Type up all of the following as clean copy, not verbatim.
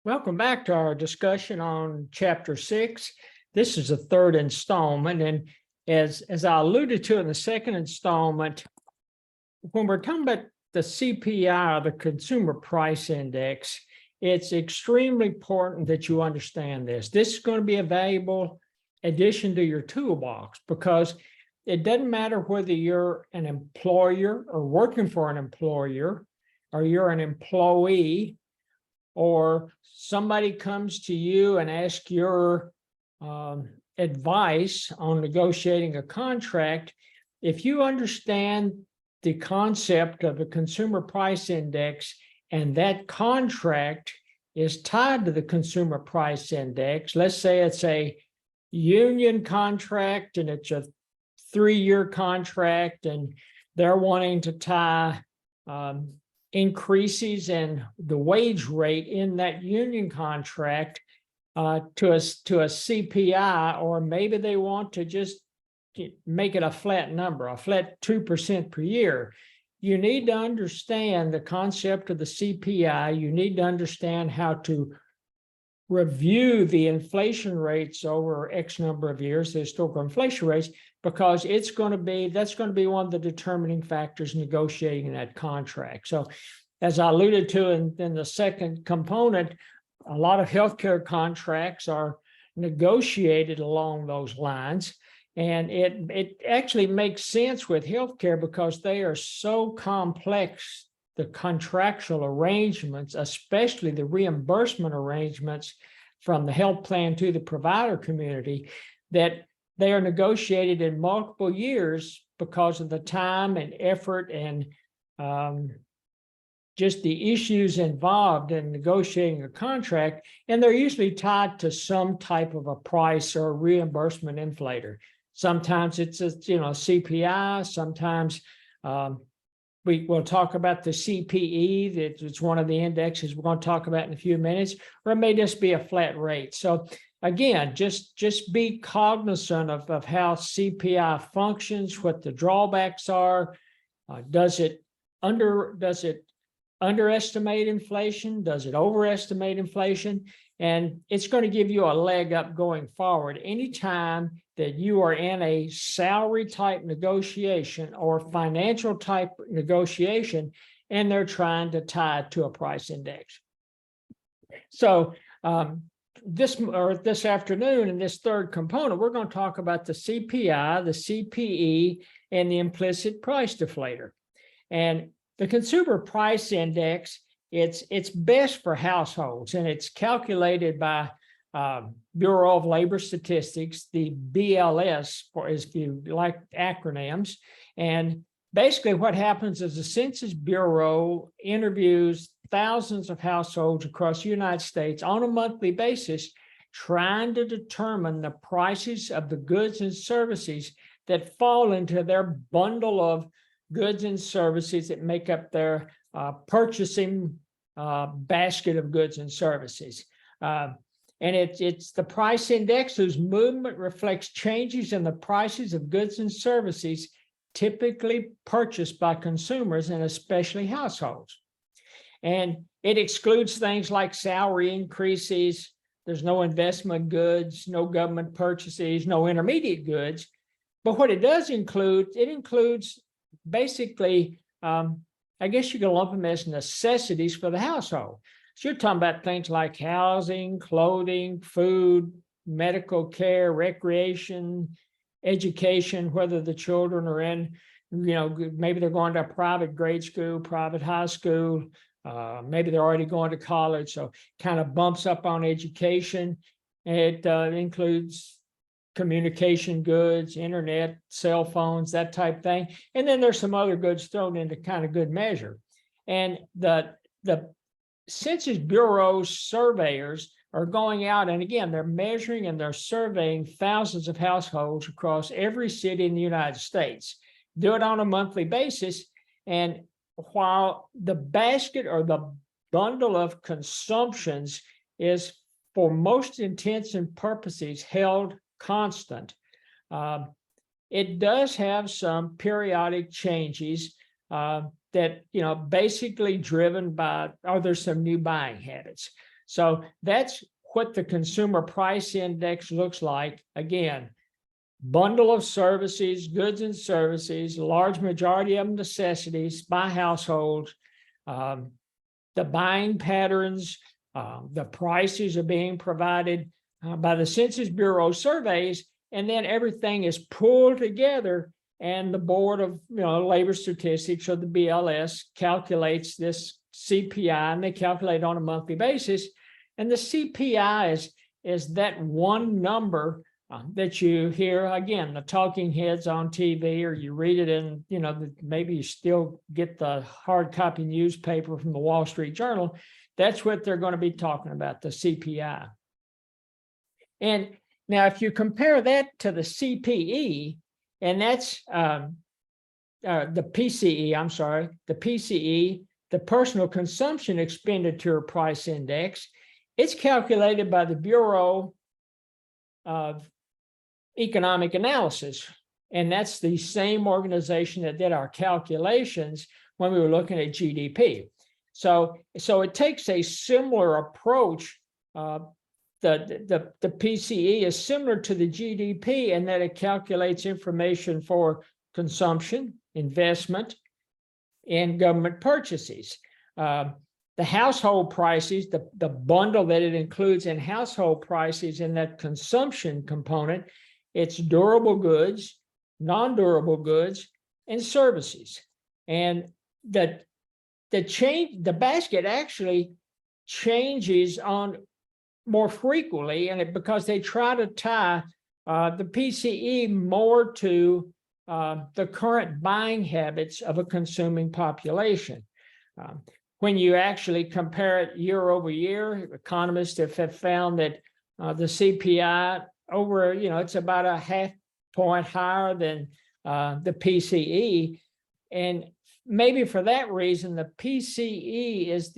Welcome back to our discussion on Chapter 6. This is the third installment, and as I alluded to in the second installment, when we're talking about the CPI, the Consumer Price Index, it's extremely important that you understand this. This is going to be a valuable addition to your toolbox because it doesn't matter whether you're an employer or working for an employer, or you're an employee, or somebody comes to you and asks your advice on negotiating a contract. If you understand the concept of a consumer price index and that contract is tied to the consumer price index, let's say it's a union contract and it's a 3-year contract and they're wanting to tie increases in the wage rate in that union contract to a CPI, or maybe they want to just make it a flat number, a flat 2% per year. You need to understand the concept of the CPI. You need to understand how to review the inflation rates over X number of years, the historical inflation rates, because that's going to be one of the determining factors negotiating that contract. So as I alluded to in the second component, a lot of healthcare contracts are negotiated along those lines. And it actually makes sense with healthcare because they are so complex, the contractual arrangements, especially the reimbursement arrangements from the health plan to the provider community, that they are negotiated in multiple years because of the time and effort and just the issues involved in negotiating a contract. And they're usually tied to some type of a price or reimbursement inflator. Sometimes it's a CPI, sometimes we will talk about the CPE, that it's one of the indexes we're going to talk about in a few minutes, or it may just be a flat rate. So again, just be cognizant of how CPI functions, what the drawbacks are. Does it underestimate inflation? Does it overestimate inflation? And it's going to give you a leg up going forward. Anytime that you are in a salary type negotiation or financial type negotiation, and they're trying to tie it to a price index. So this afternoon in this third component, we're going to talk about the CPI, the CPE, and the implicit price deflator. And the Consumer Price Index, it's best for households, and it's calculated by Bureau of Labor Statistics, the BLS, if you like acronyms. And basically what happens is the Census Bureau interviews thousands of households across the United States on a monthly basis, trying to determine the prices of the goods and services that fall into their bundle of goods and services that make up their purchasing basket of goods and services. And it's the price index whose movement reflects changes in the prices of goods and services typically purchased by consumers and especially households. And it excludes things like salary increases. There's no investment goods, no government purchases, no intermediate goods. But what it does include, it includes basically, I guess you can lump them as necessities for the household. So you're talking about things like housing, clothing, food, medical care, recreation, education, whether the children are in, maybe they're going to a private grade school, private high school, maybe they're already going to college, so kind of bumps up on education. It includes communication goods, internet, cell phones, that type thing. And then there's some other goods thrown into kind of good measure. And the Census Bureau's surveyors are going out, and again, they're measuring and they're surveying thousands of households across every city in the United States. Do it on a monthly basis. And while the basket or the bundle of consumptions is, for most intents and purposes, held constant, it does have some periodic changes that, basically driven by, there's some new buying habits. So that's what the consumer price index looks like. Again, bundle of services, goods and services, large majority of them necessities by households, the buying patterns, the prices are being provided by the Census Bureau surveys, and then everything is pulled together, and the Board of Labor Statistics, or the BLS, calculates this CPI, and they calculate on a monthly basis. And the CPI is that one number that you hear, again, the talking heads on TV, or you read it in, maybe you still get the hard copy newspaper from the Wall Street Journal. That's what they're going to be talking about, the CPI. And now, if you compare that to the CPE, and that's the PCE, I'm sorry, the PCE, the Personal Consumption Expenditure Price Index, it's calculated by the Bureau of Economic Analysis. And that's the same organization that did our calculations when we were looking at GDP. So it takes a similar approach. The PCE is similar to the GDP in that it calculates information for consumption, investment, and government purchases. The household prices, the bundle that it includes in household prices in that consumption component, it's durable goods, non-durable goods, and services. And the basket actually changes on more frequently, and because they try to tie the PCE more to the current buying habits of a consuming population. When you actually compare it year over year, economists have found that the CPI over, it's about a half point higher than the PCE. And maybe for that reason, the PCE is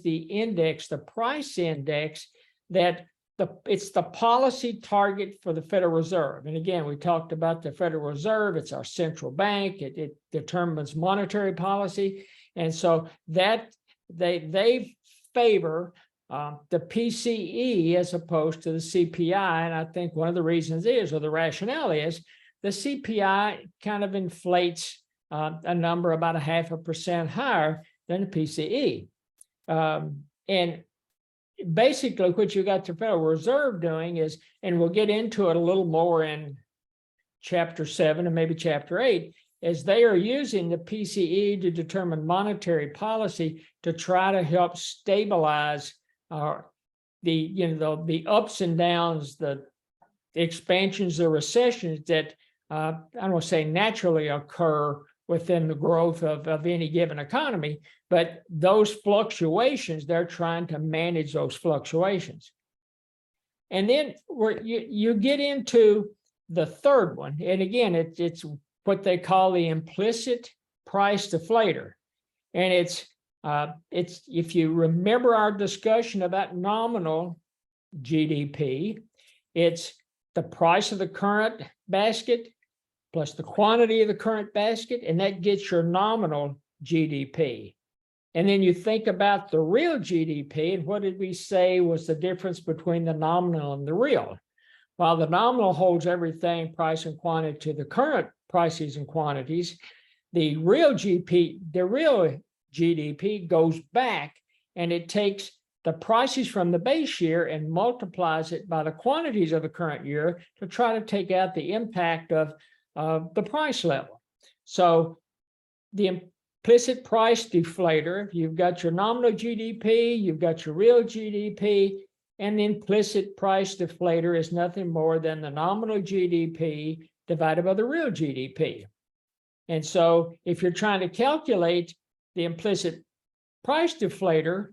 the index, the price index, that it's the policy target for the Federal Reserve. And again, we talked about the Federal Reserve. It's our central bank. It determines monetary policy. And so that they favor the PCE as opposed to the CPI. And I think one of the reasons or the rationale is, the CPI kind of inflates a number about 0.5% higher than the PCE. And basically what you got the Federal Reserve doing is, and we'll get into it a little more in Chapter 7 and maybe Chapter 8, is they are using the PCE to determine monetary policy to try to help stabilize the ups and downs, the expansions, the recessions that I don't want to say naturally occur within the growth of any given economy, but those fluctuations, they're trying to manage those fluctuations. And then you get into the third one, and again, it's what they call the implicit price deflator. And it's if you remember our discussion about nominal GDP, it's the price of the current basket plus the quantity of the current basket, and that gets your nominal GDP. And then you think about the real GDP, and what did we say was the difference between the nominal and the real? While the nominal holds everything, price and quantity, to the current prices and quantities, the real GDP goes back, and it takes the prices from the base year and multiplies it by the quantities of the current year to try to take out the impact of the price level. So the implicit price deflator, you've got your nominal GDP, you've got your real GDP, and the implicit price deflator is nothing more than the nominal GDP divided by the real GDP. And so if you're trying to calculate the implicit price deflator,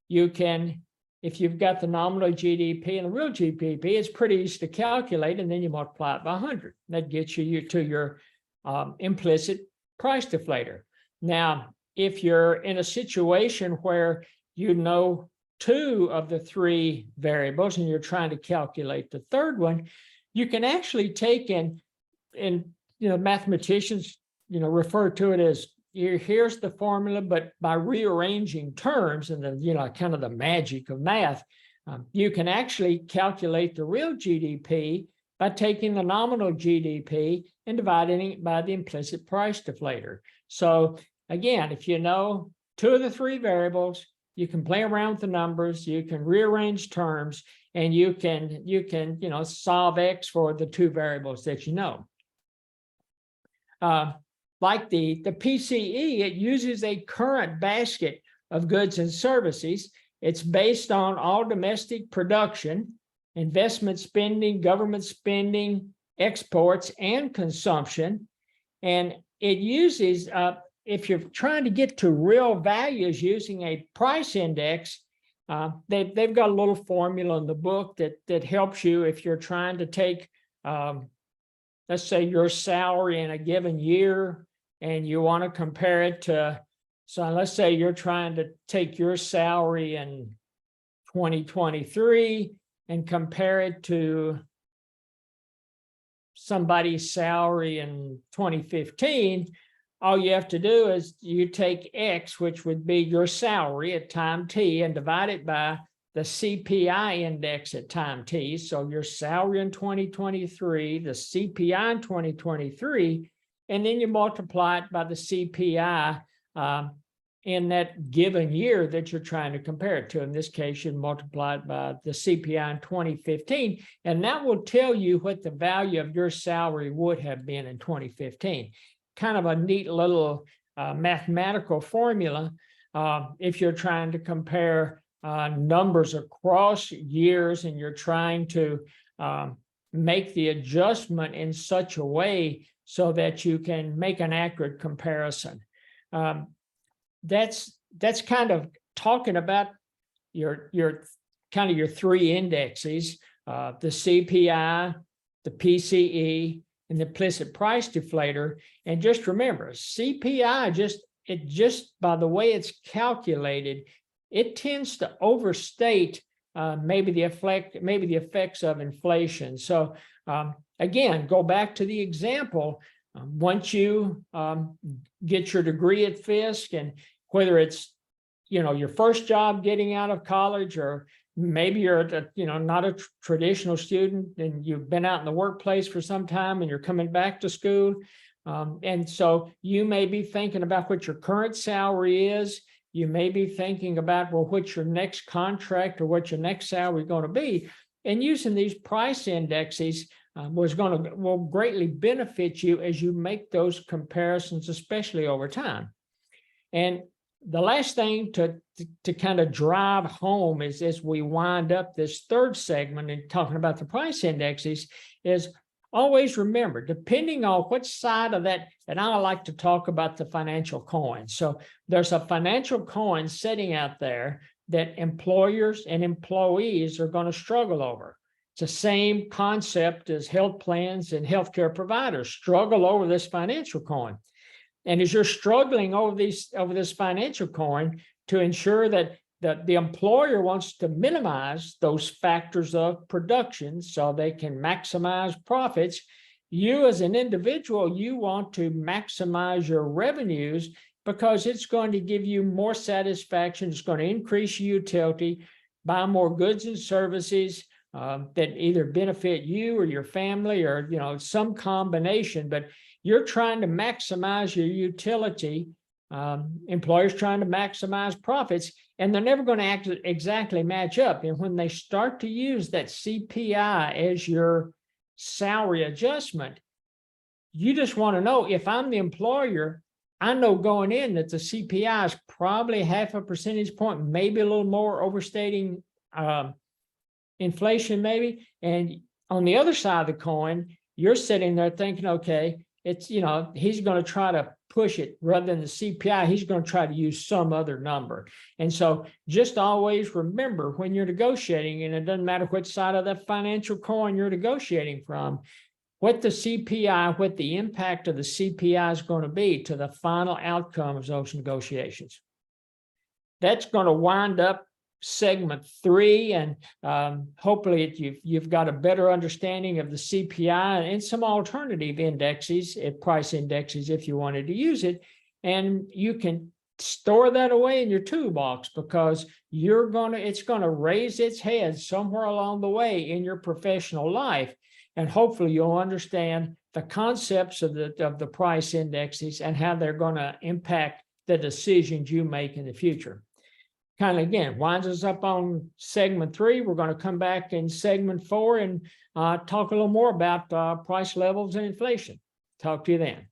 you can, if you've got the nominal GDP and the real GDP, it's pretty easy to calculate, and then you multiply it by 100. That gets you to your implicit price deflator. Now, if you're in a situation where you know two of the three variables and you're trying to calculate the third one, you can actually take and mathematicians refer to it as here's the formula, but by rearranging terms and the kind of the magic of math, you can actually calculate the real GDP by taking the nominal GDP and dividing it by the implicit price deflator. So again, if you know two of the three variables, you can play around with the numbers, you can rearrange terms, and you can solve X for the two variables that you know. Like the PCE, it uses a current basket of goods and services. It's based on all domestic production, investment spending, government spending, exports, and consumption. And it uses, if you're trying to get to real values using a price index, they've got a little formula in the book that helps you if you're trying to take, let's say, your salary in a given year, and you want to compare it to, so let's say you're trying to take your salary in 2023 and compare it to somebody's salary in 2015. All you have to do is you take X, which would be your salary at time T, and divide it by the CPI index at time T. So your salary in 2023, the CPI in 2023, and then you multiply it by the CPI in that given year that you're trying to compare it to. In this case, you multiply it by the CPI in 2015, and that will tell you what the value of your salary would have been in 2015. Kind of a neat little mathematical formula if you're trying to compare numbers across years and you're trying to make the adjustment in such a way so that you can make an accurate comparison. That's kind of talking about your three indexes, the CPI, the PCE, and the implicit price deflator. And just remember, CPI, just by the way it's calculated, it tends to overstate maybe the effects of inflation. So again, go back to the example. Once you get your degree at Fisk, and whether it's your first job getting out of college, or maybe you're not a traditional student and you've been out in the workplace for some time and you're coming back to school, and so you may be thinking about what your current salary is. You may be thinking about, well, what's your next contract or what your next salary is going to be, and using these price indexes will greatly benefit you as you make those comparisons, especially over time. And the last thing to kind of drive home is, as we wind up this third segment and talking about the price indexes, is always remember, depending on what side of that, and I like to talk about the financial coin. So there's a financial coin sitting out there that employers and employees are going to struggle over. It's the same concept as health plans and healthcare providers struggle over this financial coin. And as you're struggling over this financial coin, to ensure that the employer wants to minimize those factors of production so they can maximize profits, you as an individual, you want to maximize your revenues because it's going to give you more satisfaction. It's going to increase your utility, buy more goods and services that either benefit you or your family, or some combination. But you're trying to maximize your utility. Employers trying to maximize profits, and they're never going to exactly match up. And when they start to use that CPI as your salary adjustment, you just want to know, if I'm the employer, I know going in that the CPI is probably 0.5 percentage point, maybe a little more, overstating inflation maybe. And on the other side of the coin, you're sitting there thinking, okay, it's, he's going to try to push it rather than the CPI. He's going to try to use some other number. And so just always remember, when you're negotiating, and it doesn't matter which side of that financial coin you're negotiating from, what the CPI, what the impact of the CPI is going to be to the final outcome of those negotiations. That's going to wind up segment 3, and hopefully you've got a better understanding of the CPI and some alternative indexes, price indexes, if you wanted to use it. And you can store that away in your toolbox because it's gonna raise its head somewhere along the way in your professional life. And hopefully you'll understand the concepts of the price indexes and how they're gonna impact the decisions you make in the future. Kind of again, winds us up on segment 3. We're going to come back in segment 4 and talk a little more about price levels and inflation. Talk to you then.